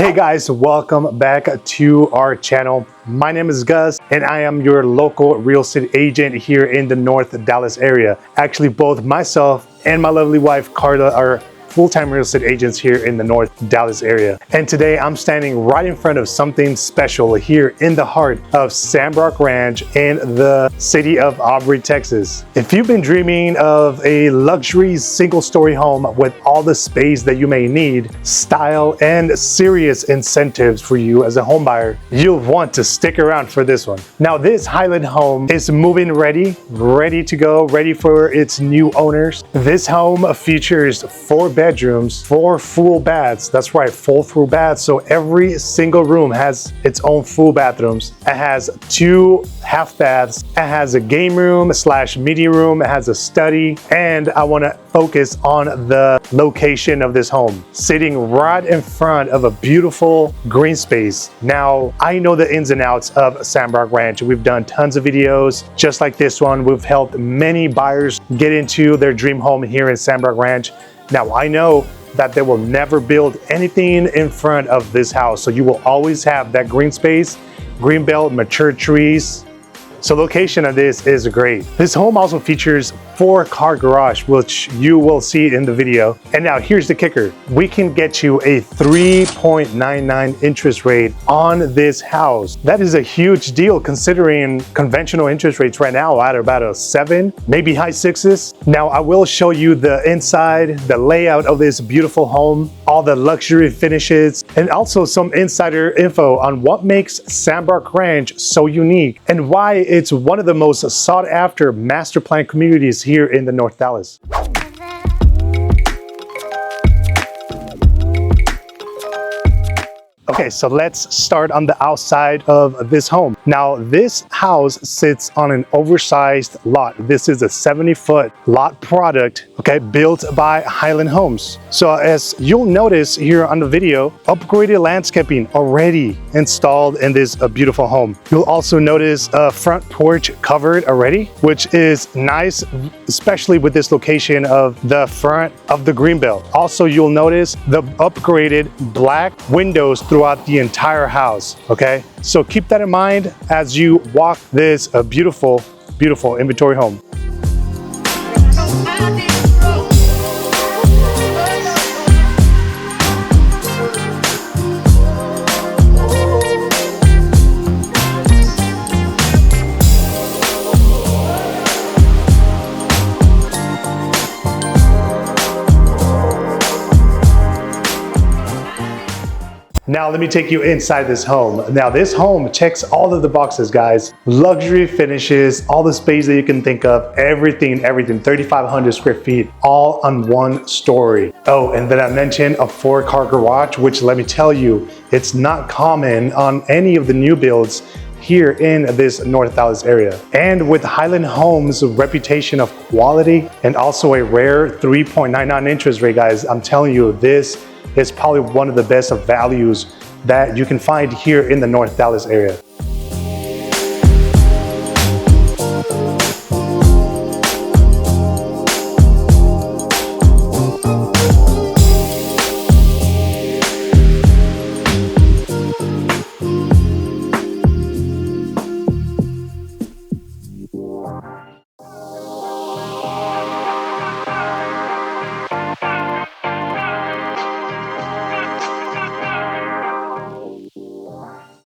Hey guys, welcome back to our channel. My name is Gus and I am your local real estate agent here in the North Dallas area. Actually, both myself and my lovely wife Karla are full-time real estate agents here in the North Dallas area. And today I'm standing right in front of something special here in the heart of Sandbrock Ranch in the city of Aubrey, Texas. If you've been dreaming of a luxury single-story home with all the space that you may need, style, and serious incentives for you as a home buyer, you'll want to stick around for this one. Now, this Highland home is move-in ready to go, ready for its new owners. This home features 4 bedrooms, 4 full baths. That's right, 4 full baths. So every single room has its own full bathrooms. It has 2 half baths. It has a game room / media room. It has a study. And I want to focus on the location of this home, sitting right in front of a beautiful green space. Now, I know the ins and outs of Sandbrock Ranch. We've done tons of videos just like this one. We've helped many buyers get into their dream home here in Sandbrock Ranch. Now, I know that they will never build anything in front of this house, so you will always have that green space, green belt, mature trees. So location of this is great. This home also features 4-car garage, which you will see in the video. And now here's the kicker. We can get you a 3.99 interest rate on this house. That is a huge deal considering conventional interest rates right now at about a 7, maybe high 6s. Now I will show you the inside, the layout of this beautiful home, all the luxury finishes, and also some insider info on what makes Sandbrock Ranch so unique and why it's one of the most sought after master plan communities here in the North Dallas. Okay, so let's start on the outside of this home. Now, this house sits on an oversized lot. This is a 70-foot lot product, okay, built by Highland Homes. So as you'll notice here on the video, upgraded landscaping already installed in this beautiful home. You'll also notice a front porch covered already, which is nice, especially with this location of the front of the greenbelt. Also, you'll notice the upgraded black windows throughout the entire house, okay? So keep that in mind as you walk this beautiful inventory home. Now let me take you inside this home. Now this home checks all of the boxes, guys. Luxury finishes, all the space that you can think of, everything, 3,500 square feet, all on 1 story. Oh, and then I mentioned a 4-car garage, which let me tell you, it's not common on any of the new builds here in this North Dallas area. And with Highland Homes' reputation of quality and also a rare 3.99 interest rate, guys, I'm telling you, this is probably one of the best of values that you can find here in the North Dallas area.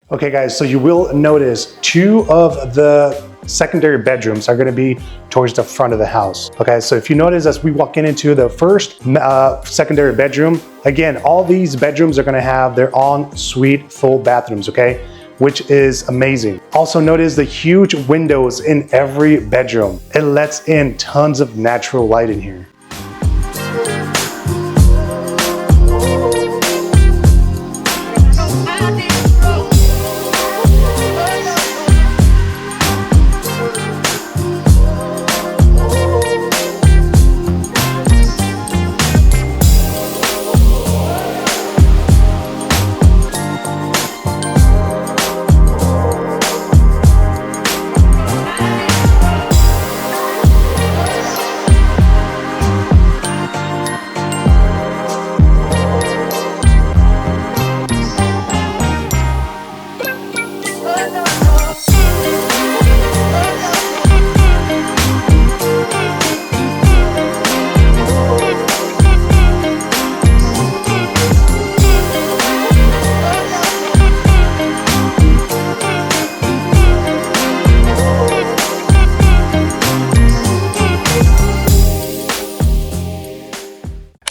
Okay guys, so you will notice 2 of the secondary bedrooms are gonna be towards the front of the house. Okay, so if you notice as we walk into the first secondary bedroom, again, all these bedrooms are gonna have their own suite full bathrooms, okay? Which is amazing. Also notice the huge windows in every bedroom. It lets in tons of natural light in here.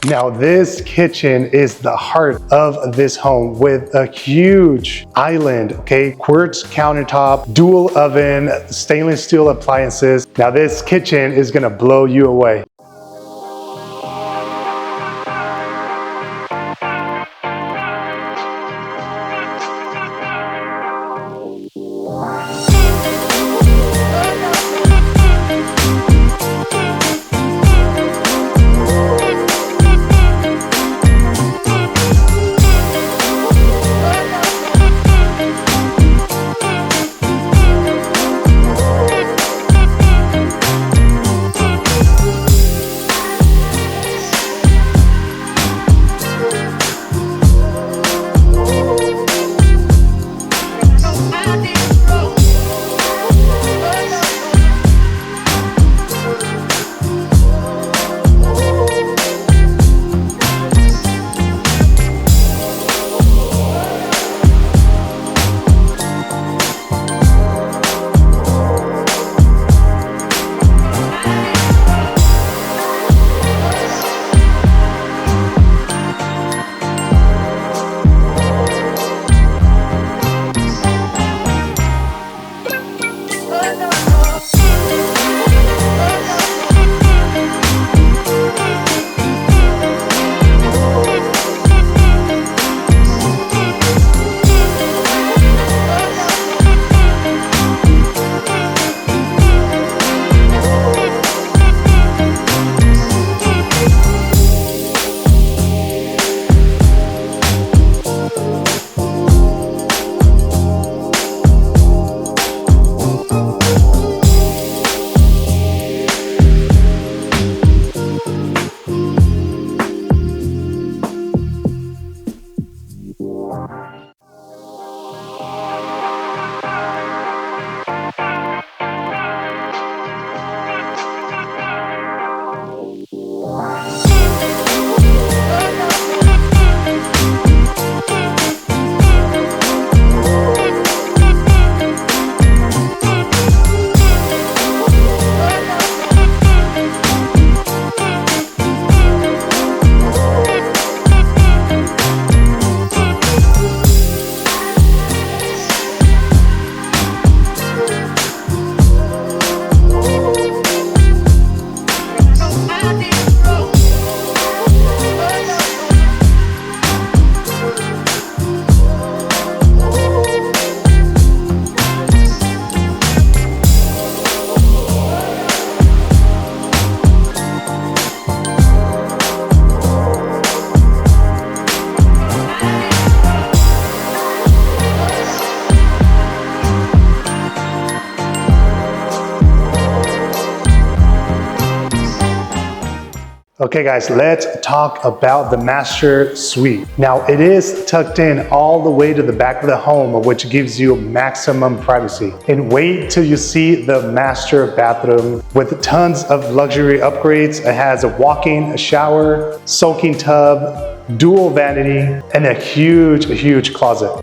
Now this kitchen is the heart of this home with a huge island, okay? Quartz countertop, dual oven, stainless steel appliances. Now this kitchen is gonna blow you away. Okay guys, let's talk about the master suite. Now it is tucked in all the way to the back of the home, which gives you maximum privacy. And wait till you see the master bathroom with tons of luxury upgrades. It has a walk-in shower, soaking tub, dual vanity, and a huge closet.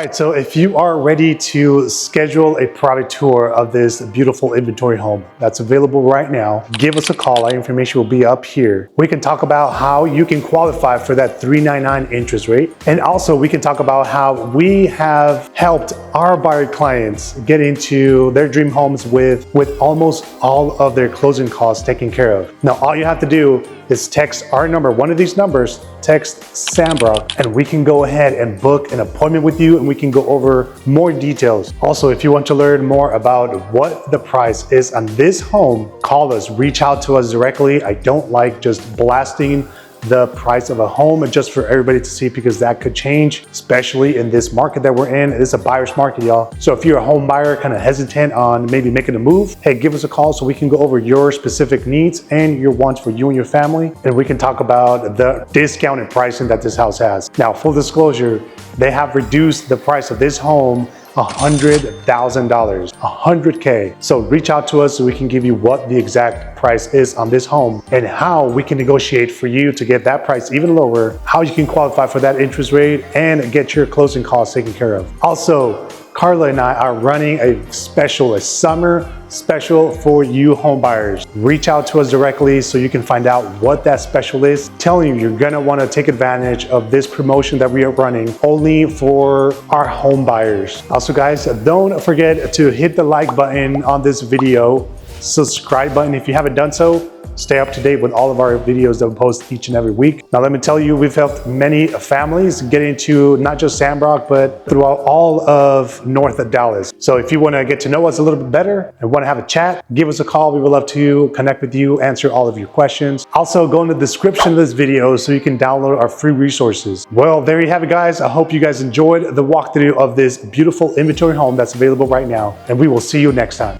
right, so if you are ready to schedule a product tour of this beautiful inventory home that's available right now, give us a call. Our information will be up here. We can talk about how you can qualify for that 3.99 interest rate. And also we can talk about how we have helped our buyer clients get into their dream homes with almost all of their closing costs taken care of. Now, all you have to do is text our number, one of these numbers, text Sandbrock, and we can go ahead and book an appointment with you and we can go over more details. Also, if you want to learn more about what the price is on this home, call us, reach out to us directly. I don't like just blasting the price of a home just for everybody to see, because that could change, especially in this market that we're in. It is a buyer's market, y'all. So if you're a home buyer kind of hesitant on maybe making a move, hey, give us a call so we can go over your specific needs and your wants for you and your family, and we can talk about the discounted pricing that this house has. Now, full disclosure, they have reduced the price of this home $100,000, $100K. So reach out to us so we can give you what the exact price is on this home and how we can negotiate for you to get that price even lower, how you can qualify for that interest rate and get your closing costs taken care of. Also, Karla and I are running a summer special for you home buyers. Reach out to us directly so you can find out what that special is. Telling you, you're gonna wanna take advantage of this promotion that we are running only for our home buyers. Also, guys, don't forget to hit the like button on this video, subscribe button if you haven't done so. Stay up to date with all of our videos that we post each and every week. Now, let me tell you, we've helped many families get into not just Sandbrock, but throughout all of North Dallas. So if you want to get to know us a little bit better and want to have a chat, give us a call. We would love to connect with you, answer all of your questions. Also, go in the description of this video so you can download our free resources. Well, there you have it, guys. I hope you guys enjoyed the walkthrough of this beautiful inventory home that's available right now, and we will see you next time.